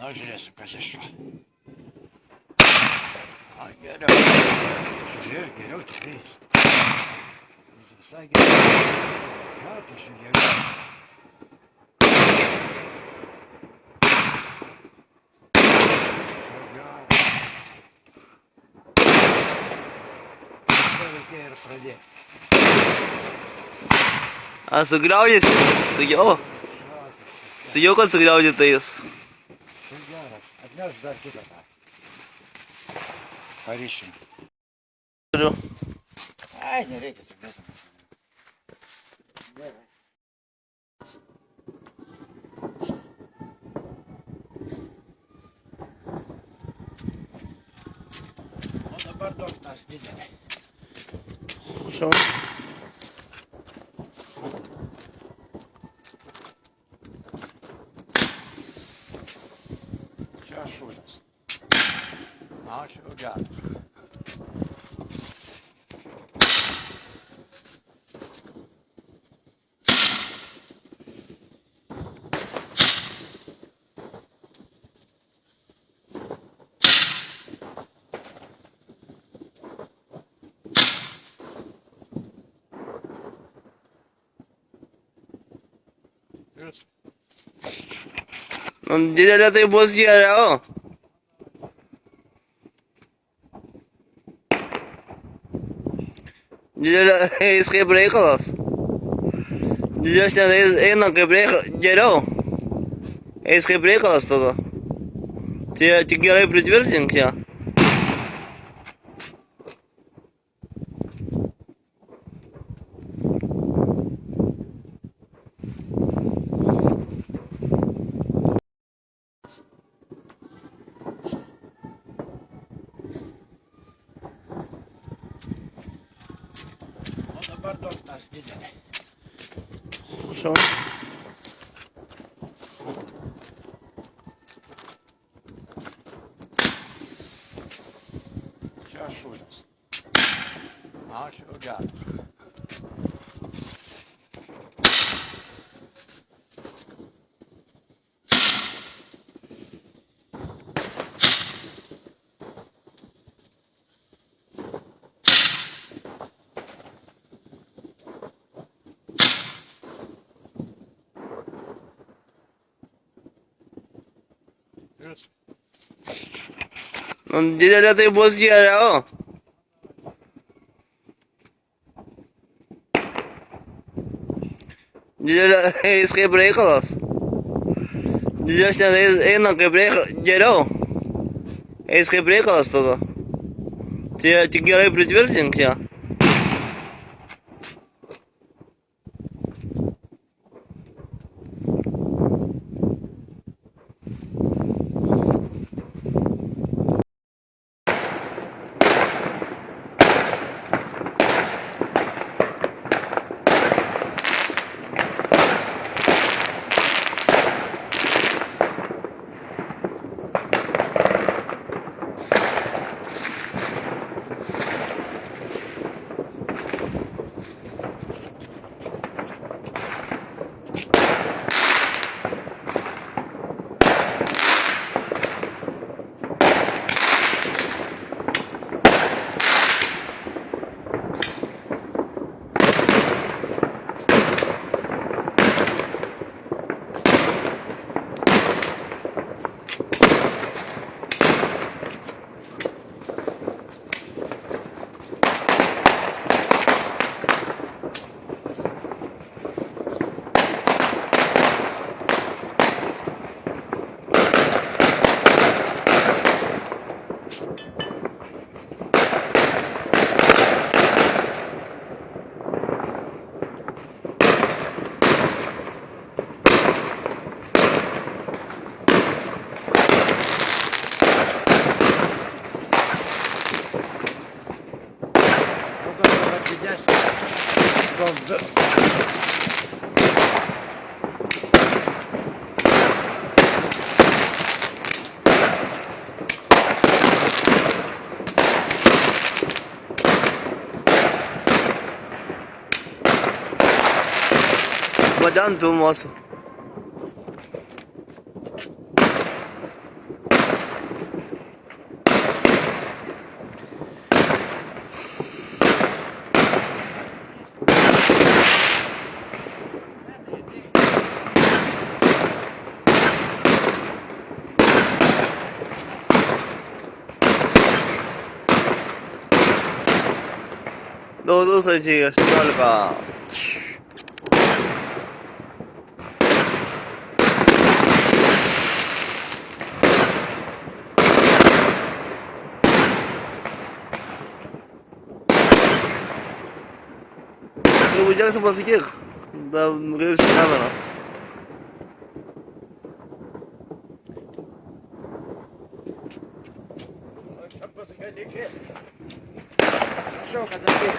Na, žiūrėsim, kas iš to. A, geriau. Žiūrėk, geriau tikrais. Visai geriau. Na, tai žiūrėk. Ir pradėti. A, sugriaudys? Sakiau? Sakiau, kad sugriaudytais. Tai geras. Atneš dar kitą tą. Parišim. Turiu. Ai, nereikia sugriauti. Gerai. O dabar duok tas didelį. Prašau. Čia šūdas. Na, čia jau geras. Nu, didelė tai bus geriau. Didelė eis kaip reikalas. Didesnė eina kaip reikalas. Geriau. Eis kaip reikalas tada. Tai tik gerai pritvirtink ją. Dabar duok tas didelį. Prašau. Čia šūdas. Na, čia jau geras. Nu, didelė tai bus geriau. Didelė eis kaip reikalas. Didesnė eina kaip reikalas. Geriau. Eis kaip reikalas tada. Tai tik gerai pritvirtink ją. Vadens pilnos. столько. Bujang sama si kiek. Da ngeri sana. Що, коли ти